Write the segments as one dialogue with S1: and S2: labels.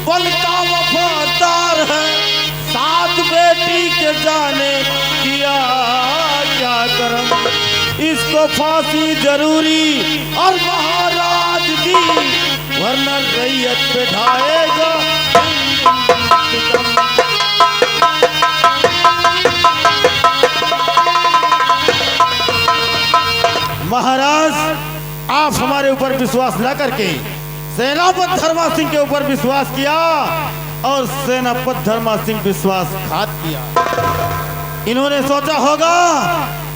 S1: बनता वफादार है, साथ बेटी के जाने किया क्या करम। इसको फांसी जरूरी और महाराज दी, वरना रैयत पे ढाएगा। महाराज, आप हमारे ऊपर विश्वास न करके सेनापति धर्मा सिंह के ऊपर विश्वास किया और सेनापति धर्मा सिंह विश्वासघात किया। इन्होंने सोचा होगा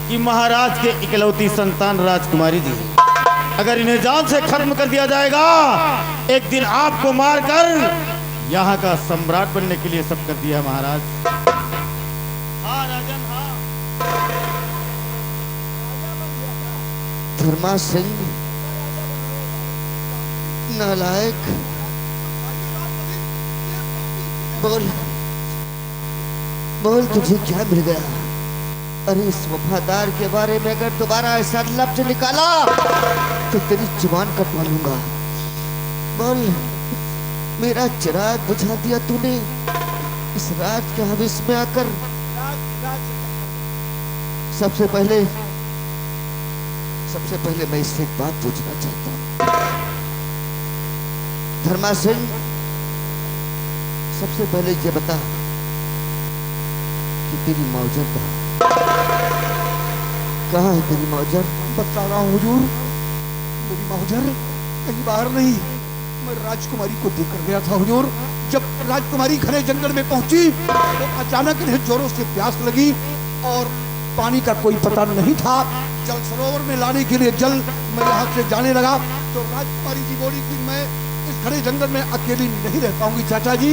S1: कि महाराज के इकलौती संतान राजकुमारी जी, अगर इन्हें जान से खत्म कर दिया जाएगा, एक दिन आपको मारकर यहाँ का सम्राट बनने के लिए सब कर दिया महाराज। हाँ राजन, हाँ।
S2: धर्मा सिंह नालायक, बोल बोल तुझे क्या मिल गया? अरे इस वफादार के बारे में अगर दोबारा ऐसा लफ्ज निकाला तो तेरी जुबान कटवा लूंगा। बोल, मेरा चिराग बुझा दिया तूने इस रात के हविस में आकर। सबसे पहले मैं इससे एक बात पूछना चाहता हूँ धर्मा सिंह। सबसे पहले ये बता कि तेरी मौजर कहाँ है? तेरी मौजर?
S3: बता रहा हूँ हुजूर, मेरी मौजर कहीं बाहर नहीं। मैं राजकुमारी को देखकर गया था हुजूर। जब राजकुमारी घने जंगल में पहुंची तो अचानक इन्हें जोरों से प्यास लगी और पानी का कोई पता नहीं था। जल सरोवर में लाने के लिए जल मैं यहाँ से जाने लगा तो राजकुमारी जी बोली कि मैं इस घने जंगल में अकेली नहीं रह पाऊंगी चाचा जी,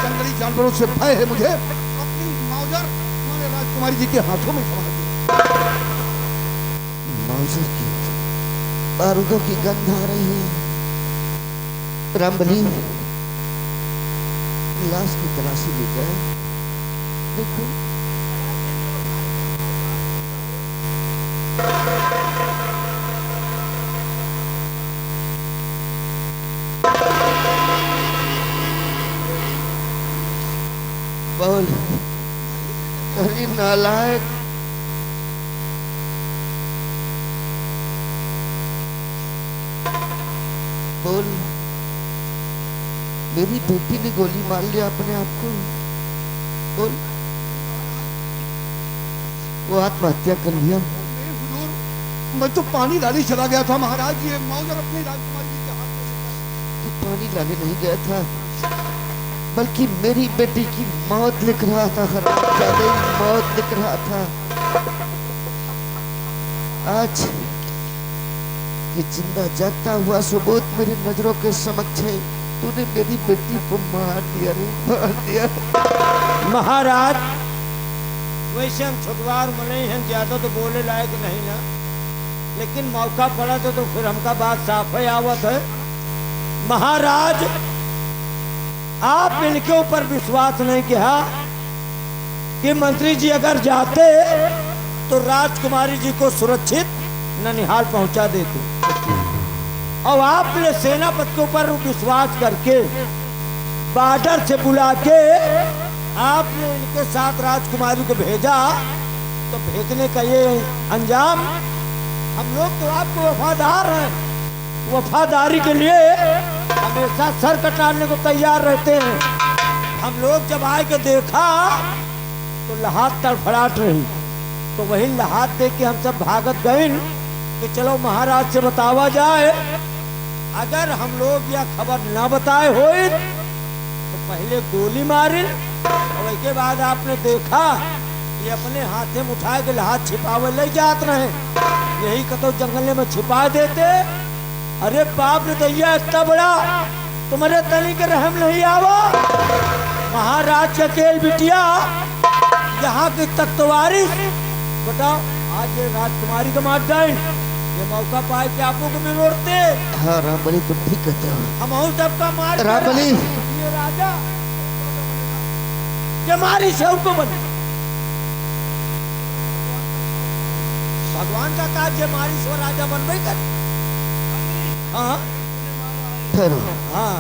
S3: जंगली जानवरों से भय है मुझे। अपनी मौजर मैंने राजकुमारी जी के हाथों में थमा दी।
S2: मौजर की बारूदों की गंध आ रही है। रामबली, लाश की तलाशी ले जाए। देखो बोल, अरे नालायक, बोल, मेरी बेटी ने गोली मार लिया अपने आप को। बोल, वो आत्महत्या कर लिया।
S3: मैं तो पानी लाने चला गया था महाराज। ये मौजर अपनी राजकुमारी जी के हाथ में।
S2: तू पानी लाने नहीं गया था, बल्कि मेरी बेटी की मौत लिख रहा था। हरामजादे, मौत लिख रहा था। आज ये जिंदा जागता हुआ सबूत मेरी नजरों के समक्ष है। तूने मेरी बेटी को मार दिया रे, मार दिया।
S4: महाराज, वैसे हम छुटवार में नहीं हैं, ज्यादा तो बोले लायक नहीं ना, लेकिन मौका पड़ा तो फिर हमका बात साफ है आवत है। महाराज, आप इनके ऊपर विश्वास नहीं किया कि मंत्री जी अगर जाते तो राजकुमारी जी को सुरक्षित ननिहाल पहुंचा देते, और आपने सेनापति के ऊपर विश्वास करके बॉर्डर से बुला के आपने इनके साथ राजकुमारी को भेजा। तो भेजने का ये अंजाम, हम लोग तो आपको वफादार हैं, वफादारी के लिए हमेशा सर कटाने को तैयार रहते हैं। हम लोग जब आए के देखा तो लहात तड़फड़ाट रही, तो वही लहात देख के हम सब भागत गए कि चलो महाराज से बतावा जाए। अगर हम लोग यह खबर ना बताए होए तो पहले गोली मारे, और उसके बाद आपने देखा ये अपने हाथे में उठा के लहात छिपावे ले जात रहे। यही कतो जंगल में छिपा देते। अरे बाप रे दैया, इतना बड़ा तुम्हारे तनी के रहम नहीं आवा। महाराज के अकेल बिटिया यहाँ की तख्तवारिश, बताओ आज ये राजकुमारी का मार जाए, ये मौका पाए कि आपको को मिलोड़ते।
S2: हाँ रामबली, तुम ठीक कहते हो।
S4: हम और सबका मार
S2: रामबली,
S4: ये राजा ये हमारी सेव को बने। भगवान का काज हमारी स्व राजा बन गई कर। हाँ
S2: ठहरो,
S4: हाँ,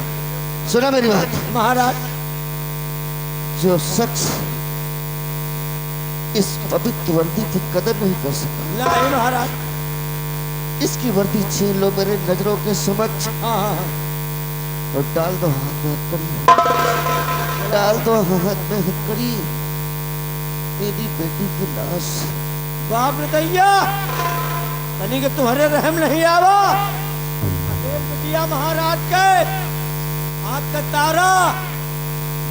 S2: सुना मेरी बात।
S4: महाराज।
S2: जो शख्स इस पवित्र वर्दी की कदर नहीं कर सका,
S4: नहीं महाराज।
S2: इसकी वर्दी छीन लो मेरे नजरों के समक्ष
S4: हाँ।
S2: और डाल दो हाथ में हथकड़ी, डाल दो हाथ में हथकड़ी मेरी बेटी की लाश।
S4: बाप रे दैया, तनी के तुम्हारे रहम नहीं आवा। अकेल बिटिया महाराज के आँख का तारा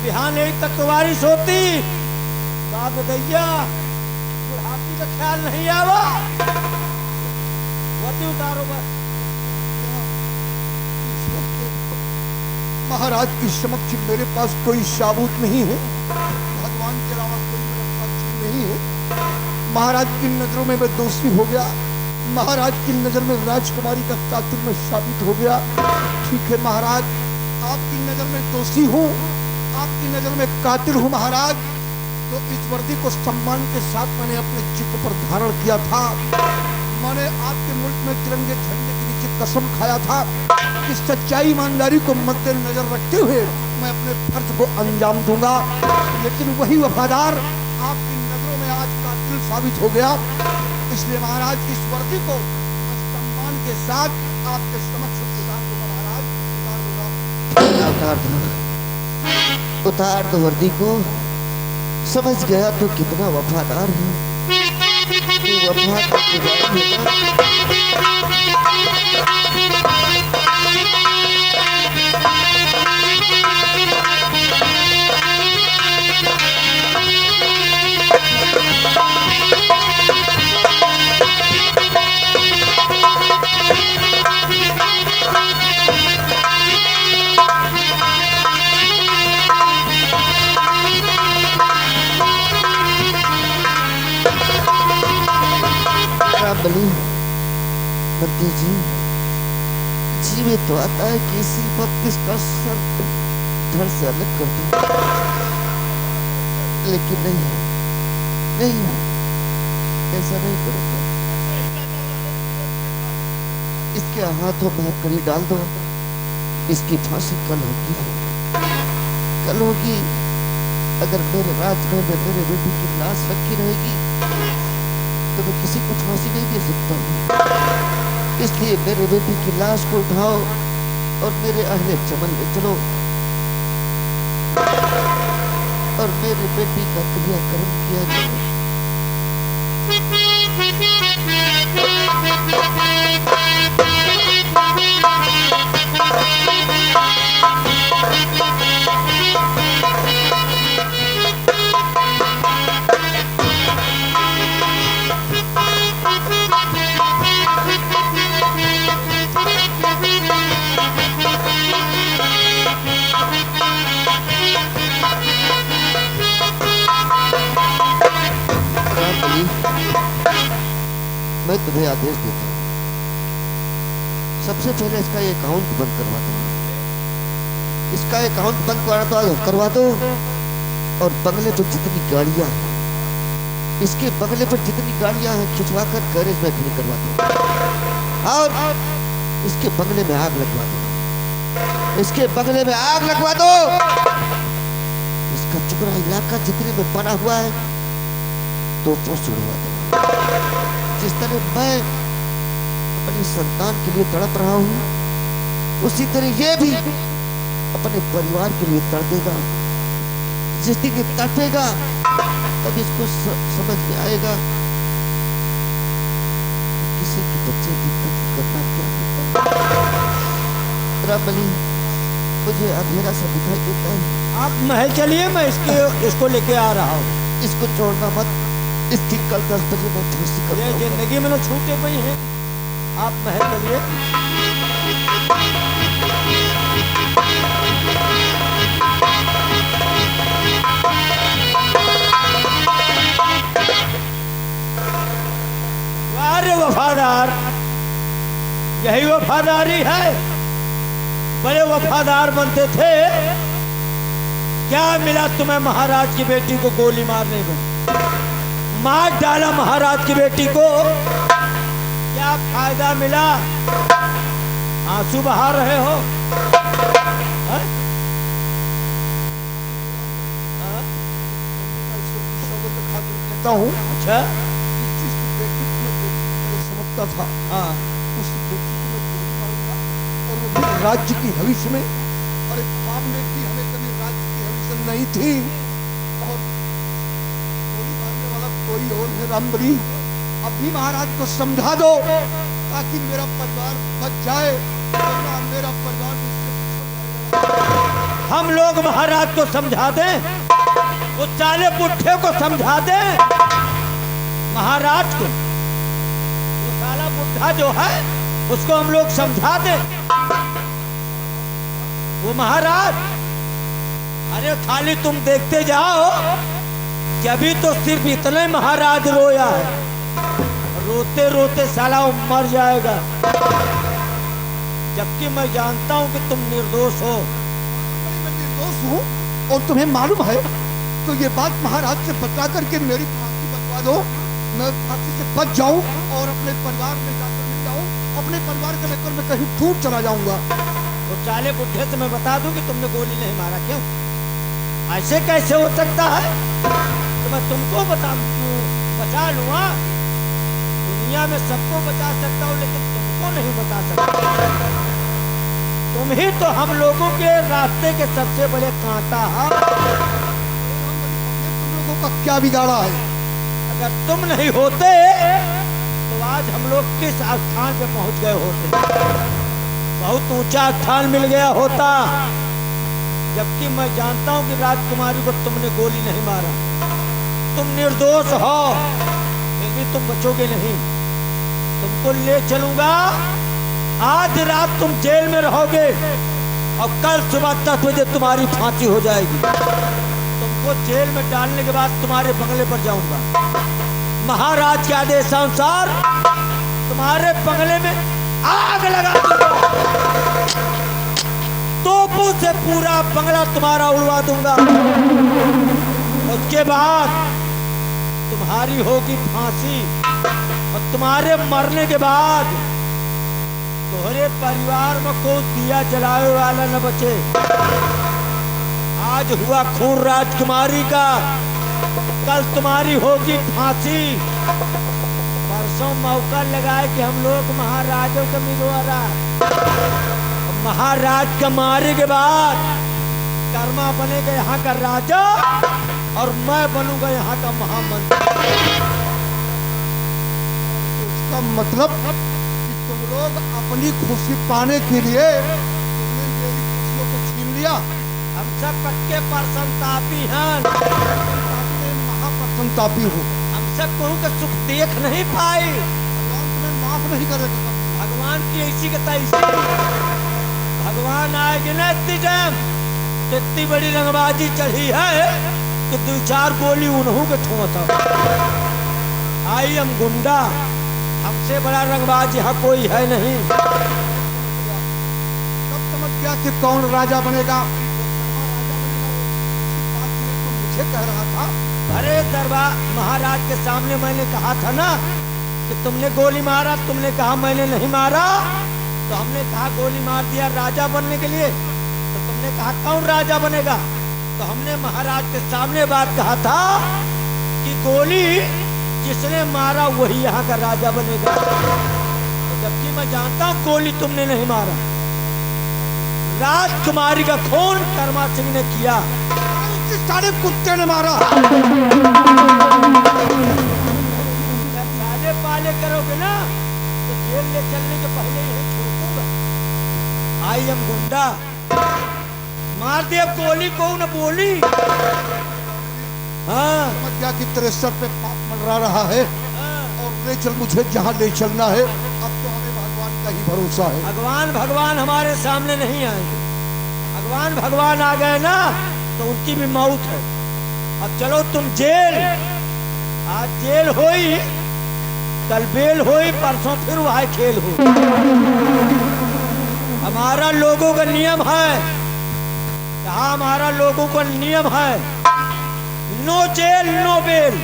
S4: बिहान एक तक तुम्हारी सोती। बाप रे दैया, बुढ़ापी का ख्याल नहीं आवा। वर्दी उतारो बस।
S3: महाराज की समक्ष मेरे पास कोई शाबूत नहीं है, भगवान के अलावा कोई मेरा साक्षी नहीं है। महाराज की नजरों में मैं दोषी हो गया, महाराज की नजर में राजकुमारी का कातिल में साबित हो गया। ठीक है महाराज, आपकी नजर में दोषी हूँ, आपकी नजर में कातिल हूँ महाराज। तो इस वर्दी को सम्मान के साथ मैंने अपने चित्त पर धारण किया था। मैंने आपके मुल्क में तिरंगे झंडे के नीचे कसम खाया था कि सच्चाई ईमानदारी को मद्देनजर रखते हुए मैं अपने फर्ज को अंजाम दूंगा। लेकिन वही वफादार आपकी नजरों में आज कातिल साबित हो गया। इसलिए महाराज इस वर्दी को मैं सम्मान के साथ आपके समक्ष उतार दूंगा महाराज, उतार दूंगा।
S2: उतार दो वर्दी को। समझ गया तो कितना वफादार है, तू वफादार बलि बंटी जी, जी में तो आता है कि इसी वक्त इसका सर धड़ से अलग कर दूं, लेकिन नहीं, ऐसा नहीं करूंगा। इसके हाथों में हथकड़ी डाल दो, इसकी फांसी कल होगी। अगर मेरे राजमहल में मेरे बेटी की लाश रखी रहेगी तो मैं किसी को फांसी नहीं दे सकता हूँ। इसलिए मेरे बेटी की लाश को उठाओ और मेरे अहले चमन ले चलो और मेरे बेटी का क्रियाकर्म किया जाए। मैं तुम्हें आदेश देता हूँ, सबसे पहले इसका अकाउंट बंद करवा दो। इसका अकाउंट बंद करवा दो और बंगले पर जितनी गाड़ियां हैं, इसके बंगले पर जितनी गाड़ियां हैं खिंचवा कर गैरेज में खड़ी करवा दो और इसके बंगले में आग लगवा दो। इसके बंगले में आग लगवा दो। इसका चुकड़ा इलाका जितने में बना हुआ है तो उड़वा दो। जिस तरह मैं अपनी संतान के लिए तड़प रहा हूँ, उसी तरह ये भी अपने परिवार के लिए तड़पेगा। जिस दिन ये तड़पेगा तब इसको समझ में आएगा किसी के बच्चे की कत्ल करना क्या होता है। रामबली, मुझे अंधेरा सा दिखाई देता है।
S4: आप महल चलिए, मैं इसको लेके आ रहा हूँ।
S2: इसको छोड़ना मत, इसकी कल 10 बजे मैं फांसी कर दूंगा।
S4: जिंदगी में तो छूटे पई हैं। आप महल चलिए। अरे वफादार, यही वफादारी है। बड़े वफादार बनते थे। क्या मिला तुम्हें महाराज की बेटी को गोली मारने में? मार डाला महाराज की बेटी को, क्या फायदा मिला? आंसू बहा रहे हो?
S3: चाहता हूँ।
S4: अच्छा।
S3: जिस बेटी को मैं बेटी की तरह समझता था,
S4: हाँ।
S3: उस बेटी को मैं गोली मारूंगा, और वो भी राज्य की भविष्य में। और एक बाप ने भी हमें कभी राज्य की भविष्य नहीं थी, और गोली मारने वाला कोई और है। रामबली, अभी महाराज को समझा दो ताकि मेरा परिवार बच जाए, वरना मेरा परिवार मुझसे पिछड़ जाएगा।
S4: हम लोग महाराज को समझा दें, वो चाले बुढ़े को समझा दें महाराज को। वो साला बुढ़ा जो है उसको हम लोग समझा दें। वो महाराज, अरे खाली तुम देखते जाओ कि अभी तो सिर्फ इतने महाराज रोया है, रोते रोते साला वो मर जाएगा, जबकि मैं जानता हूं कि तुम निर्दोष हो।
S3: मैं निर्दोष हूँ और तुम्हें मालूम है, तो ये बात महाराज से बता करके मेरी फांसी बचवा दो। मैं फांसी से बच जाऊं और अपने परिवार में जाकर मिल जाऊं, अपने परिवार के लेकर मैं कहीं दूर चला जाऊंगा।
S4: तो चाले बुढ़े से मैं बता दूं कि तुमने गोली नहीं मारा। क्यों? ऐसे कैसे हो सकता है? तो मैं तुमको बचा लूंगा। दुनिया में सबको बचा सकता हूँ, लेकिन तुमको नहीं बचा सकता। तुम ही तो हम लोगों के रास्ते के सबसे बड़े कांटा है।
S3: तुम लोगों का क्या बिगाड़ा है?
S4: अगर तुम नहीं होते तो आज हम लोग किस स्थान पे पहुंच गए होते? बहुत ऊंचा स्थान मिल गया होता। जबकि मैं जानता हूं कि राजकुमारी को तुमने गोली नहीं मारा। तुम निर्दोष हो, फिर भी तुम बचोगे नहीं। तुमको ले चलूंगा। आज रात तुम जेल में रहोगे और कल सुबह 10 बजे तुम्हारी फांसी हो जाएगी। तुमको जेल में डालने के बाद तुम्हारे बंगले पर जाऊंगा। महाराज के आदेशानुसार तुम्हारे बंगले में आग लगा दूंगा। तोपों से पूरा बंगला तुम्हारा उड़वा दूंगा। उसके बाद तुम्हारी होगी फांसी, और तुम्हारे मरने के बाद तुम्हारे परिवार में कोई दिया जलाने वाला न बचे। आज हुआ खून राजकुमारी का, कल तुम्हारी होगी फांसी। परसों मौका लगाए कि हम लोग महाराजों का मिलवारा। महाराज का मारे के बाद कर्मा बनेगा यहाँ का राजा, और मैं बनूंगा यहाँ का महामंत्री।
S3: इसका मतलब कि तुम लोग अपनी खुशी पाने के लिए तुमने मेरी खुशियों को छीन लिया।
S4: हम सब पक्के प्रसन्नतापी हैं।
S3: महाप्रसन्नतापी हो।
S4: हम सब कहूँ का सुख देख नहीं पाए।
S3: भगवान तुम्हें माफ नहीं करेगा।
S4: भगवान की ऐसी का तैसी। भगवान आएगी ना इतनी टाइम, इतनी बड़ी रंगबाजी चढ़ी है कि 2-4 गोली उन्हों के ठोंसा। आई हम गुंडा, हमसे बड़ा रंगबाज यहाँ कोई है नहीं।
S3: तब समझ गया कि कौन राजा बनेगा। तो मुझे कह रहा था,
S4: अरे दरबार महाराज के सामने मैंने कहा था ना कि तुमने गोली मारा। तुमने कहा मैंने नहीं मारा। तो हमने कहा गोली मार दिया राजा बनने के लिए। तो तुमने कहा कौन राजा बनेगा? तो हमने महाराज के सामने बात कहा था कि गोली जिसने मारा वही यहाँ का राजा बनेगा। तो जबकि मैं जानता हूँ गोली तुमने नहीं मारा। राजकुमारी का खून कर्मा सिंह ने किया।
S3: सारे कुत्ते ने मारा।
S4: साले पाले करोगे ना तो जेल ले चलने के पहले ही ठोकूंगा। आई एम गुंडा। मार दे अब गोली को न बोली। हाँ
S3: समझ गया कि तेरे सर पे पाप मंडरा रहा है,
S4: हाँ।
S3: और ले चल मुझे जहाँ ले चलना है। अब तो हमें भगवान का ही भरोसा है।
S4: भगवान हमारे सामने नहीं आएंगे। भगवान आ गए ना तो उनकी भी मौत है। अब चलो तुम जेल। आज जेल होई, कल बेल होई, परसों फिर वह खेल हो। हमारा लोगों का नियम है, कहा हमारा लोगों का नियम है, no jail no bail,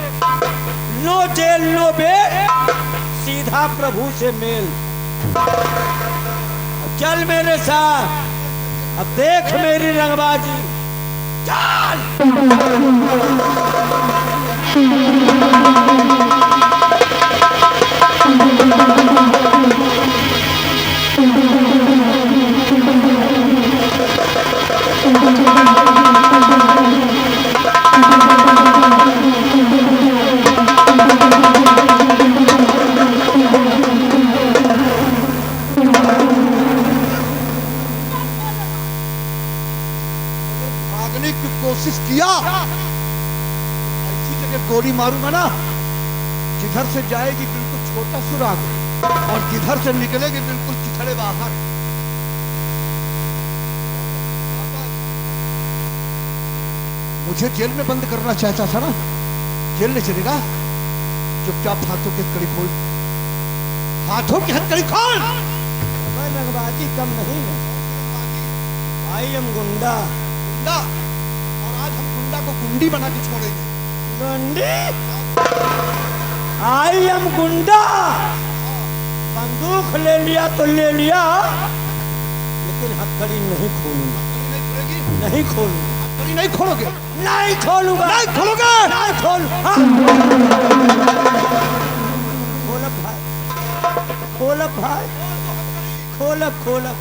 S4: no jail no bail, सीधा प्रभु से मेल। अब चल मेरे साथ, अब देख मेरी रंगबाजी। चल।
S3: भागने की कोशिश किया, ऐसी जगह गोली मारूंगा ना, जिधर से जाएगी बिल्कुल छोटा सुराग और जिधर से निकलेगी बिल्कुल चिथड़े बाहर। मुझे जेल में बंद करना चाहता था ना, जेल नहीं चलेगा। चुपचाप हाथों की हथकड़ी खोल, हाथों की हथकड़ी खोल।
S4: रंगबाजी कम नहीं है। आई एम गुंडा।
S3: गुंडा, और आज हम गुंडा को गुंडी बना के छोड़ेंगे।
S4: गुंडी? आई एम गुंडा। बंदूक ले लिया तो ले लिया, लेकिन हथकड़ी नहीं खोलूंगा।
S3: नहीं खोलेगी?
S4: नहीं खोलूंगा।
S3: हथकड़ी नहीं खोलोगे?
S4: नहीं खोलूंगा।
S3: नहीं खोलोगे?
S4: नहीं खोल। खोलब भाई, खोलब भाई, खोलब खोलब।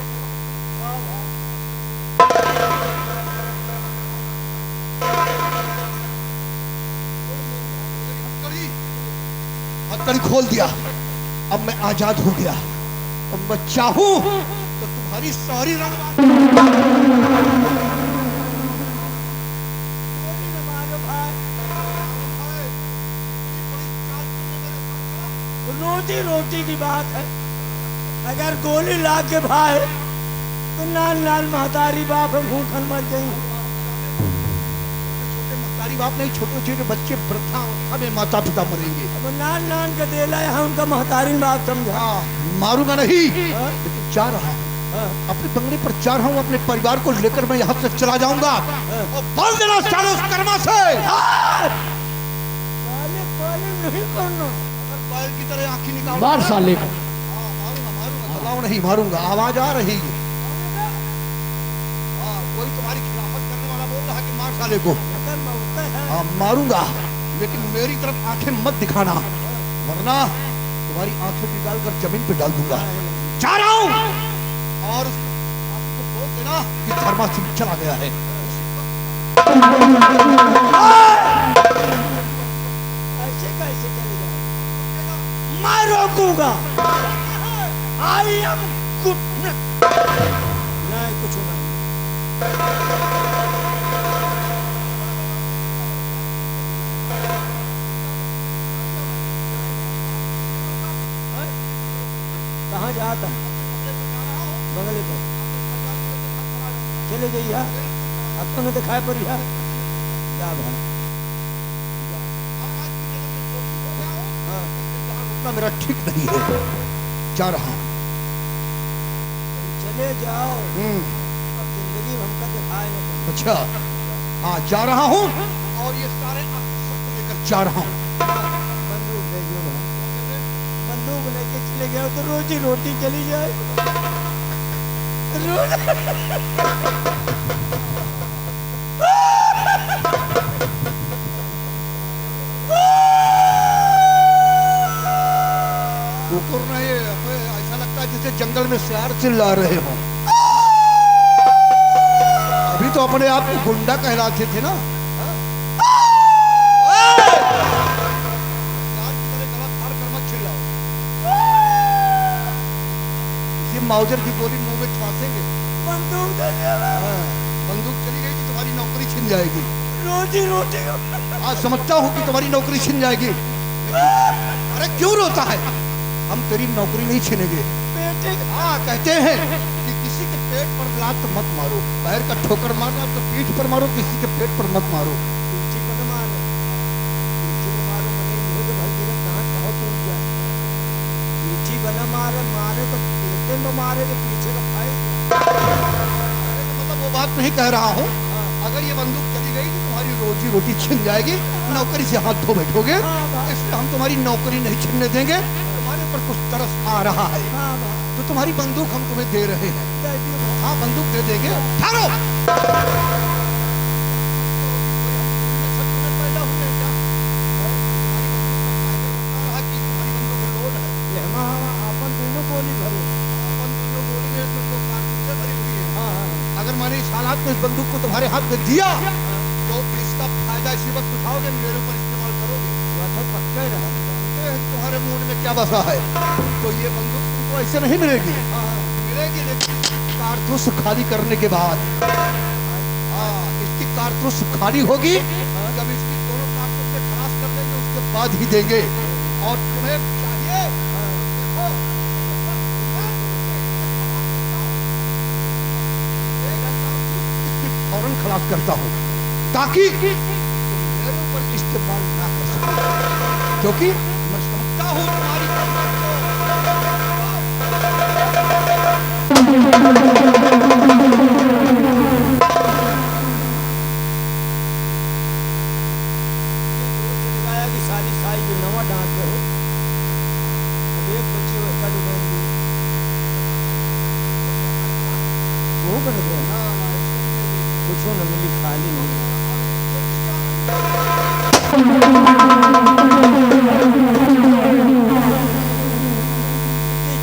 S3: हथकड़ी खोल दिया, अब मैं आजाद हो गया। अब मैं चाहूं तो तुम्हारी सारी
S4: रोटी रोटी की बात है। अगर गोली लाग के भाई तो लाल लाल महतारी बाप भूखन मर गई।
S3: छोटे महतारी बाप नहीं, छोटे छोटे बच्चे वृद्धा अवस्था में माता पिता मरेंगे।
S4: अब नान नान का देला है उनका महतारी बाप समझा।
S3: मारूंगा नहीं, लेकिन जा रहा हूँ, अपने बंगले पर जा रहा हूँ। अपने परिवार को लेकर मैं यहाँ से चला जाऊंगा और बोल देना साले उस कर्मा से
S4: नहीं करना।
S3: बैल की तरह आंखें निकाल
S1: मार साले को।
S3: मारूंगा मारूंगा, भगाओ नहीं मारूंगा। आवाज आ रही है। कोई तुम्हारी खिलाफत करने वाला बोल रहा है कि मार साले को। मारूंगा, लेकिन मेरी तरफ आंखें मत दिखाना, वरना तुम्हारी आंखें निकाल कर जमीन पे डाल दूंगा। जा रहा हूं, और आपको बोल देना कि धर्मा सिंह चला गया है।
S4: ऐसे कैसे चले जाए? मैं रोकूंगा। आई एम नहीं कुछ नहीं। कहाँ जाता है? बंगले पर चले जाइए। अब तो नहीं दिखाई पड़ी है। जा भाई।
S3: रुकना मेरा ठीक नहीं है, जा रहा हूं।
S4: चले जाओ, अब जिंदगी हमका दिखाए न पड़े।
S3: अच्छा, हाँ जा रहा हूँ, और ये सारे शस्त्र लेकर जा रहा हूँ।
S4: बंदूक ले लो भाई। बंदूक लेके चले गए तो रोजी रोटी चली जाए।
S3: कुकुर नहीं, ऐसा लगता है जैसे जंगल में सियार चिल्ला रहे हो। अभी तो अपने आप को गुंडा कहलाते थे ना। इसी माउजर की गोली मुंह में फांसेंगे।
S4: बंदूक दे दिया।
S3: बंदूक चली गई तो तुम्हारी नौकरी छिन जाएगी।
S4: रोजी रोटी
S3: आज समझता हूँ कि तुम्हारी नौकरी छिन जाएगी। अरे क्यों रोता है? हम तेरी नौकरी नहीं छीनेंगे।
S4: बेटे
S3: हाँ, कहते हैं कि किसी के पेट पर लात मत मारो, पैर का ठोकर मारना तो पीठ पर मारो, किसी के पेट पर मत मारो।
S4: पीछे को न मारो, पीछे को मारो मने मुझे तो भाई मेरा दांत बहुत टूट गया। पीछे को न मारे, मारे तो पेटे में मारे तो पीछे का फायदा।
S3: अरे तो मतलब वो बात नहीं कह रहा हूँ। अगर ये बंदूक चली गई तो तुम्हारी रोजी रोटी छिन जाएगी, नौकरी से हाथ धो बैठोगे। इसलिए हम तुम्हारी नौकरी नहीं छिनने देंगे। तुम्हारे ऊपर कुछ तरस आ रहा है तो तुम्हारी बंदूक हम तुम्हें दे रहे हैं। हाँ, बंदूक दे देंगे। ठहरो। बंदूक को तुम्हारे हाथ में दिया तो इसका फायदा इसी वक्त उठाओगे, मेरे ऊपर इस्तेमाल करोगे।
S4: तो पक्का रहा
S3: जानते हैं तुम्हारे मुंह में क्या बसा है। तो ये बंदूक तुमको ऐसे नहीं मिलेगी, मिलेगी लेकिन कारतूस खाली करने के बाद। हाँ, इसकी कारतूस खाली होगी, जब इसकी दोनों कारतूसें खलास कर देंगे उसके बाद ही देंगे। और तुम्हें चाहिए देखो, फौरन खलास करता हूँ ताकि तुम मेरे ऊपर इस्तेमाल ना कर सको, क्योंकि मैं समझता हूँ तुम्हारी
S4: लगाया कि सारी साई जो नवा डांट रहे हो। अब एक बच्ची हो का डूबेंगे वो बन गया कुछ न मिली, खाली नहीं।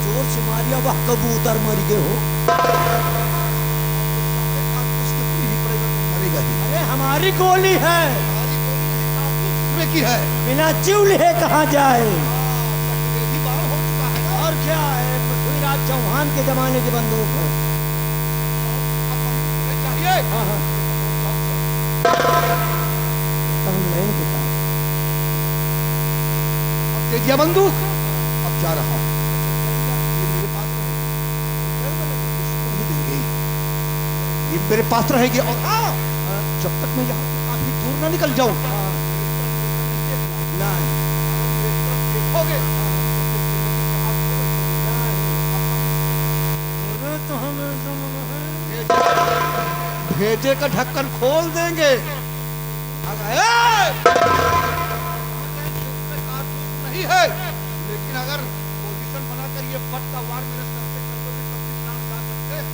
S4: जोर से मारिया वह कबूतर मर गए हो।
S3: मरेगा ही।
S4: अरे हमारी गोली है,
S3: में की है,
S4: बिना चिवले कहाँ जाए।
S3: ही बार हो चुका है ना।
S4: और क्या है, पृथ्वीराज चौहान के जमाने की बंदूक है।
S3: तुम्हें चाहिए
S4: हाँ हाँ तो हम नहीं बता।
S3: अब दे दिया बंदूक, अब जा रहा हूँ। ये मेरे पास रहेगी, इसको नहीं देंगे, ये मेरे पास रहेगी। और हाँ, जब तक मैं यहाँ से काफी दूर ना निकल जाऊँ, देखोगे भेजे का ढक्कन खोल देंगे। नहीं है, लेकिन अगर पोजीशन बनाकर ये फट का वार मेरे सर पे कर दोगे तब भी प्राण जा सकते हैं।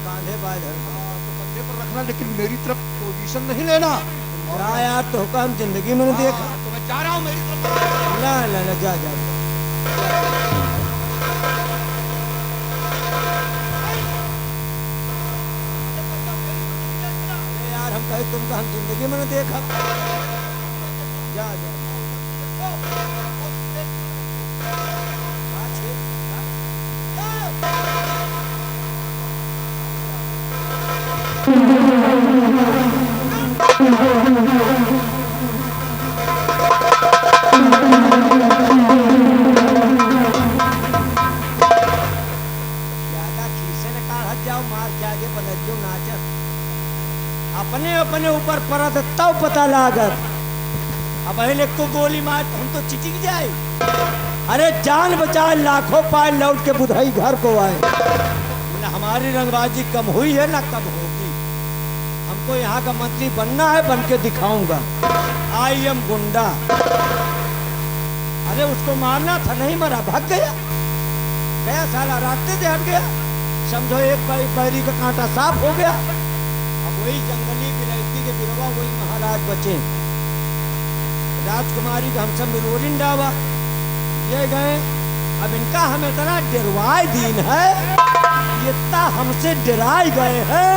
S4: कांधे बाज है
S3: तो कंधे पर रखना, लेकिन मेरी तरफ पोजीशन नहीं लेना।
S4: क्या यार, तो हुक्म जिंदगी में नहीं देखा।
S3: तो मैं जा रहा हूँ, मेरी तरफ
S4: ना ना ना, जा जा। अरे यार हम कहे तुमको हम जिंदगी में नहीं देखा। जा जा। अपने अपने ऊपर परत तब पता लागत। अब पहले को गोली मार हम तो चिटिक जाए। अरे जान बचाए लाखों पाए लौट के बुधाई घर को आए। ना हमारी रंगबाजी कम हुई है ना कम होगी। हमको यहाँ का मंत्री बनना है, बन के दिखाऊंगा। आई एम गुंडा। अरे उसको मारना था, नहीं मरा, भाग गया। गया साला रास्ते से हट गया। समझो एक पैरी का कांटा साफ हो गया। अब वही जंगली विलायती के बिरवा वही महाराज बचे। राजकुमारी का हम सब मिलोरिन डावा ये गए। अब इनका हमें इतना डरवाए दीन है, ये इतना हमसे डराए गए हैं।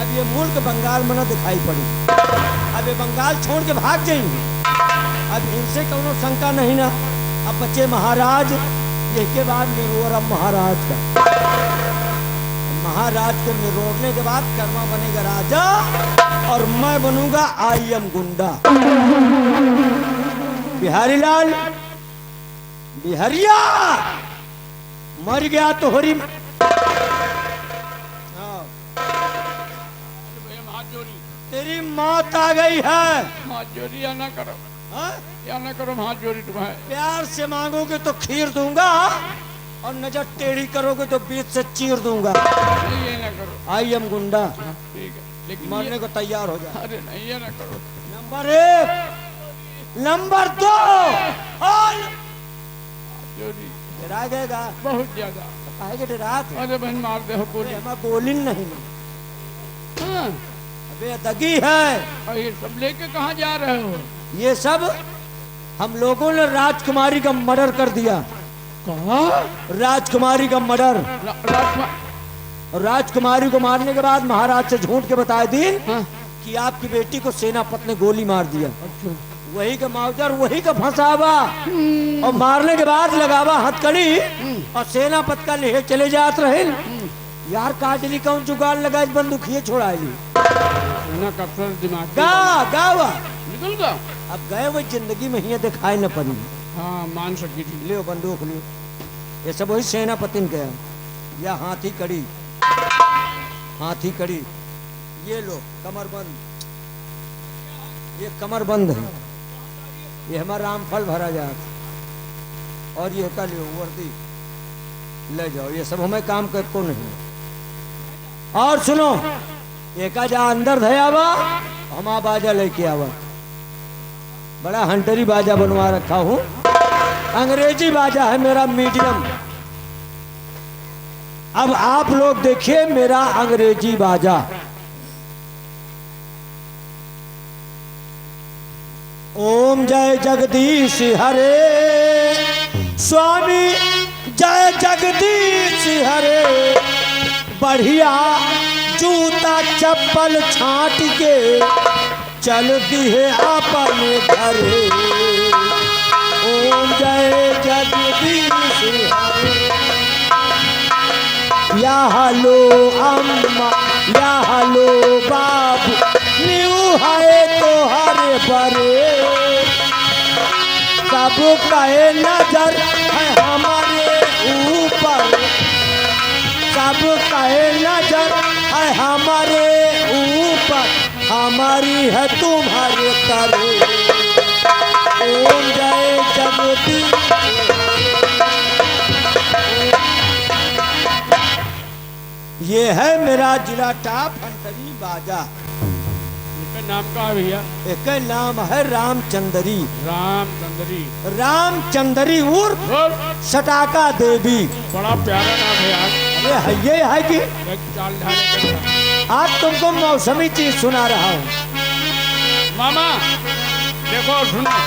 S4: अब ये मुल्क बंगाल में न दिखाई पड़ी। अब ये बंगाल छोड़ के भाग जाएंगे। अब इनसे कोनो शंका नहीं ना। अब बचे महाराज, ये के बाद निरोड़ा महाराज का। महाराज को निरोड़ने के बाद कर्मा बनेगा राजा और मैं बनूंगा आई एम गुंडा। बिहारी लाल बिहारिया मर गया तो हरी। तेरी मौत आ गई है।
S5: हाथ जोड़ी या ना करो,
S4: हाँ?
S5: या ना करो, हाथ जोड़ी तुम्हारे।
S4: प्यार से मांगोगे तो खीर दूंगा और नजर टेढ़ी करोगे तो बीच से चीर दूंगा।
S5: नहीं ये ना करो।
S4: आई एम गुंडा।
S5: ठीक है, लेकिन
S4: मरने को तैयार हो जा।
S5: अरे नहीं ये ना करो।
S4: नंबर 1, नंबर 2 और
S5: जोड़ी
S4: डरा देगा
S5: बहुत ज्यादा।
S4: काहे के डरा थे?
S5: अरे बहन मार दे हो गोली।
S4: हमें गोली नहीं।
S5: हाँ,
S4: अबे दगी है।
S5: और ये सब लेके कहाँ जा रहे हो?
S4: ये सब हम लोगों ने राजकुमारी का मर्डर कर दिया।
S5: कहाँ?
S4: राजकुमारी का मर्डर। और राजकुमारी को मारने के बाद महाराज से झूठ के बताए दिन
S5: हाँ,
S4: कि आपकी बेटी को सेनापति ने गोली मार दिया।
S5: अच्छा
S4: वही का मावजर वही का फंसावा और मारने के बाद लगावा हथकड़ी और सेनापति का ले चले जात रहे। यार काटली कौन जुगाड़ लगा बंदूकिए छोड़ाई
S5: सेना का अफसर दिमाग
S4: गावा
S5: निकल गया।
S4: अब गए वो जिंदगी में ही दिखाई न पड़ी।
S5: हाँ मान सकी थी।
S4: ले बंदूक ले ये सब वही सेनापति ने गया या हाथी कड़ी ये लो कमरबंद ये कमरबंद है ये हमारा रामफल भरा जाता और ये का ले वर्दी ले जाओ ये सब हमें काम कर को नहीं। और सुनो एक जा अंदर धयावा हमा बाजा लेके आवा बड़ा हंटरी बाजा बनवा रखा हूं अंग्रेजी बाजा है मेरा मीडियम। अब आप लोग देखिए मेरा अंग्रेजी बाजा। ओम जय जगदीश हरे स्वामी जय जगदीश हरे बढ़िया जूता चप्पल छाट के चल दिए अपने घरे। ओम जय जगदीश हरे या हलो अम्मा या हलो बाबू न्यू है तो हरे बरे सब कहे नजर है हमारे ऊपर सब कहे नजर है हमारे ऊपर हमारी है तुम्हारे करे। ओम जय जगदीश ये है मेरा जिला टाप हंटरी बाजा।
S5: इसका नाम का है भैया?
S4: एक नाम है रामचंदरी।
S5: रामचंदरी।
S4: रामचंदरी उर्फ
S5: और
S4: सटाका देवी।
S5: बड़ा प्यारा नाम है यार।
S4: अरे ये है कि
S5: एक चाल ढाले के साथ।
S4: आज तुमको मौसमी चीज सुना रहा हूँ।
S5: मामा देखो सुनो।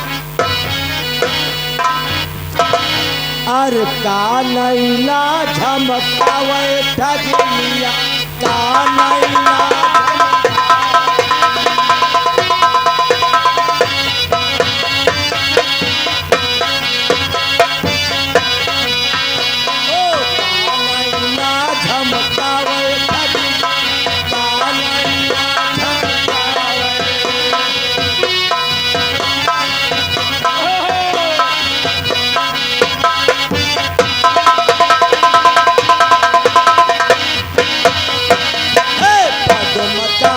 S4: अरे कानैला झमकावे ठगनिया कानैला झमकावे पद मचा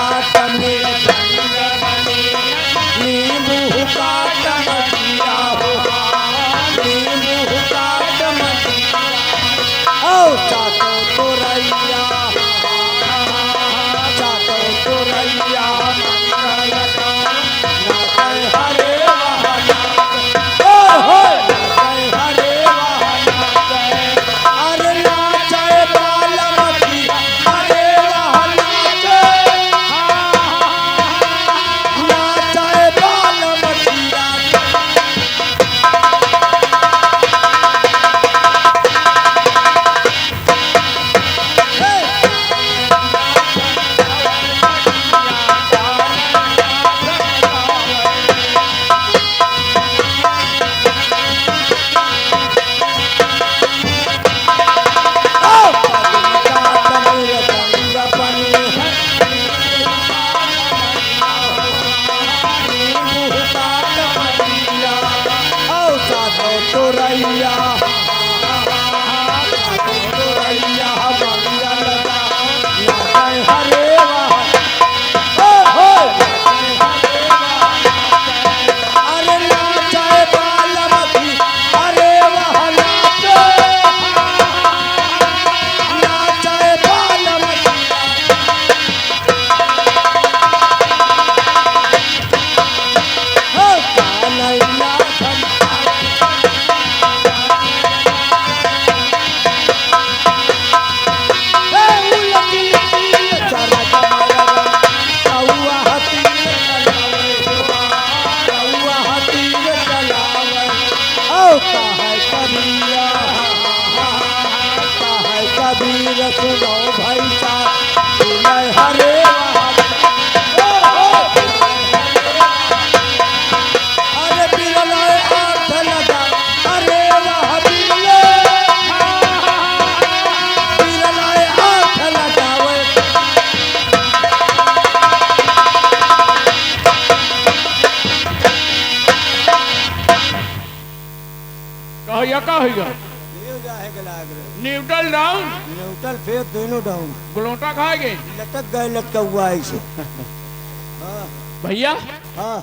S5: का होगा
S4: ये जाएगा लाग रहे
S5: न्यूट्रल डाउन
S4: न्यूट्रल फेर दोनों डाउन
S5: ग्लोटा खाएंगे
S4: लटक गए लटका हुआ ऐसे हाँ
S5: भैया
S4: हाँ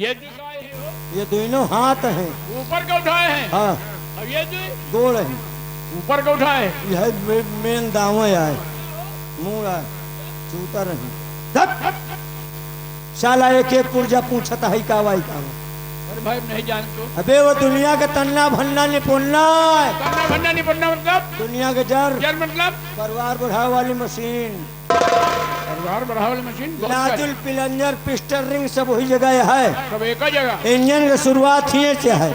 S5: ये जो गाय है वो
S4: ये दोनों हाथ हैं
S5: ऊपर का उठाए हैं
S4: हाँ
S5: अब ये जो
S4: गोड़ है
S5: ऊपर का उठाए
S4: यह मेन दावा आए मुंह आए चूता रही साला एक एक पुर्जा पूछता है का वाई का
S5: अरे भाई नहीं जानते
S4: अबे वो दुनिया के तन्ना भन्ना निपुणना
S5: करना भरना नहीं पड़ना मतलब
S4: दुनिया के जर
S5: जर मतलब
S4: परिवार बढ़ावे वाली मशीन
S5: परिवार बढ़ावे वाली मशीन बहुत सारी।
S4: लाजुल पिलंजर पिस्टन रिंग सब वही जगह है
S5: सब एक ही जगह
S4: इंजन की शुरुआत ही से है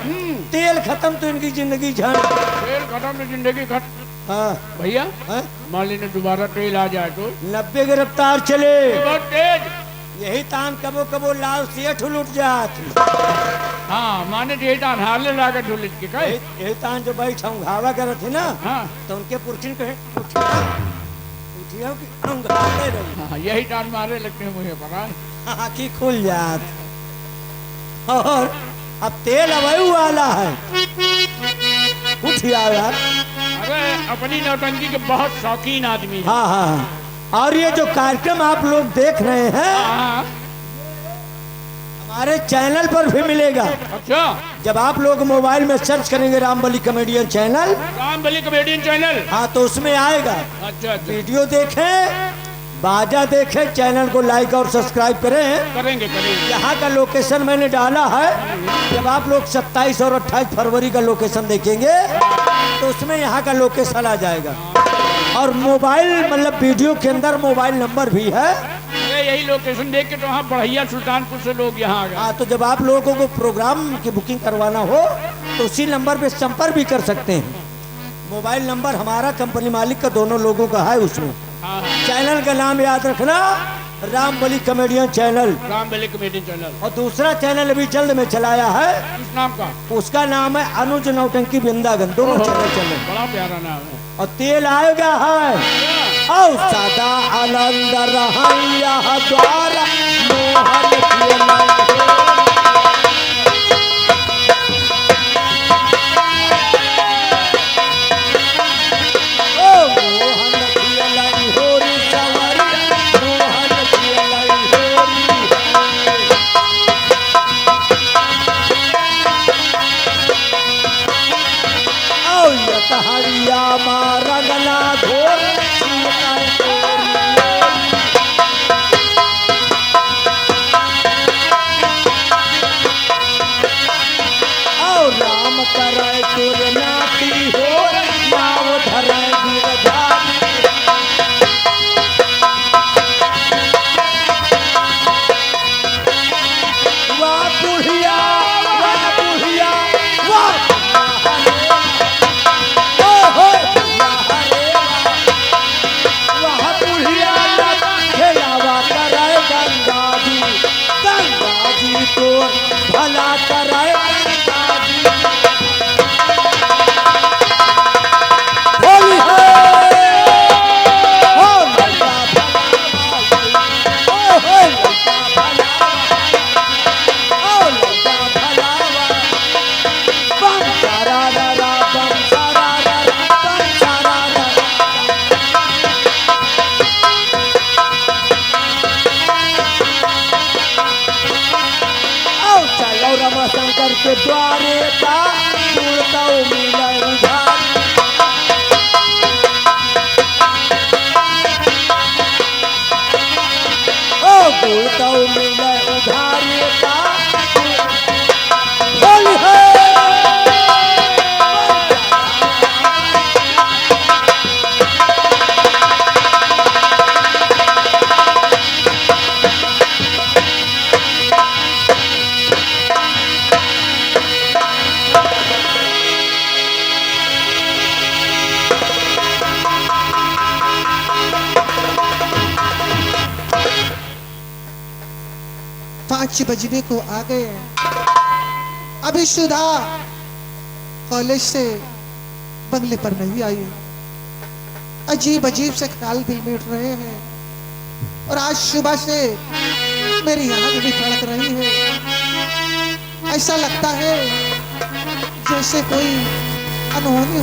S4: तेल खत्म तो इनकी जिंदगी झंड
S5: तेल खत्म तो जिंदगी खत्म
S4: हाँ
S5: भैया
S4: हाँ?
S5: मान लीजिए दोबारा तेल आ जाए तो
S4: 90 की रफ्तार चले
S5: बहुत तेज
S4: यही तान कबो कबो लाल सेठ लुट जात
S5: हाँ माने डेटा हारले लाकर ढूलिट के कहे
S4: यही तान जो भाई छंघावा करत थे ना
S5: हाँ
S4: तो उनके पुरखिन कहे उठिया कि अंगाते रही
S5: हाँ यही टान मारे लगते हैं मुझे पता है
S4: आँखी खुल जात और अब तेल अवयु वाला है उठिया यार
S5: अरे अपनी नौटंकी के बहुत शौकीन आदमी है
S4: हाँ हाँ हाँ। और ये जो कार्यक्रम आप लोग देख रहे हैं
S5: हाँ
S4: हमारे चैनल पर भी मिलेगा
S5: अच्छा
S4: जब आप लोग मोबाइल में सर्च करेंगे Rambali comedian channel
S5: Rambali comedian channel
S4: हाँ तो उसमें आएगा
S5: अच्छा अच्छा
S4: वीडियो देखें बाजा देखें चैनल को लाइक और सब्सक्राइब करें
S5: करेंगे करेंगे
S4: यहाँ का लोकेशन मैंने डाला है जब आप लोग 27 और 28 फरवरी का लोकेशन देखेंगे तो उसमें यहाँ का लोकेशन आ जाएगा और मोबाइल मतलब वीडियो के अंदर मोबाइल नंबर भी है
S5: अरे यही लोकेशन देख के तो वहाँ बढ़िया सुल्तानपुर से लोग यहाँ आ गए
S4: हाँ तो जब आप लोगों को प्रोग्राम की बुकिंग करवाना हो तो उसी नंबर पे संपर्क भी कर सकते हैं मोबाइल नंबर हमारा कंपनी मालिक का दोनों लोगों का है उसमें
S5: हाँ हाँ
S4: चैनल का नाम याद रखना Rambali comedian channel
S5: Rambali comedian channel
S4: और दूसरा चैनल अभी जल्द में चलाया है
S5: किस नाम का
S4: उसका नाम है अनुज नौटंकी वृंदावन दोनों चैनल चले
S5: बड़ा प्यारा नाम है
S4: और तेल आएगा है और सदा आनंद रहैया द्वारा मोहन किए मन ओ मोहन किए लाई होरी सवरी मोहन किए लाई होरी ओ यतहरिया मारा गला घोर और राम करे तुर नाती हो नाव धरे गिरधारी वाह बुढ़िया वाह बुढ़िया वाह ओहो वाह बुढ़िया खेलावा करे गंगा जी तो भला करे गंगा जी होली है ओ लड़का भला ओ हो लड़का भला ओ लड़का भला बम सारा रा बम सारा रा बम सारा रा आओ चलो रमा शंकर के द्वारे का जुड़ता मिले उधार ओ जुड़ता मिले उधार का होली है
S6: पाँच बजने को आ गए हैं। अभी सुधा कॉलेज से बंगले पर नहीं आई। अजीब अजीब से ख्याल दिल में उठ रहे हैं और आज सुबह से मेरी आंख भी धड़क रही है। ऐसा लगता है जैसे कोई अनहोनी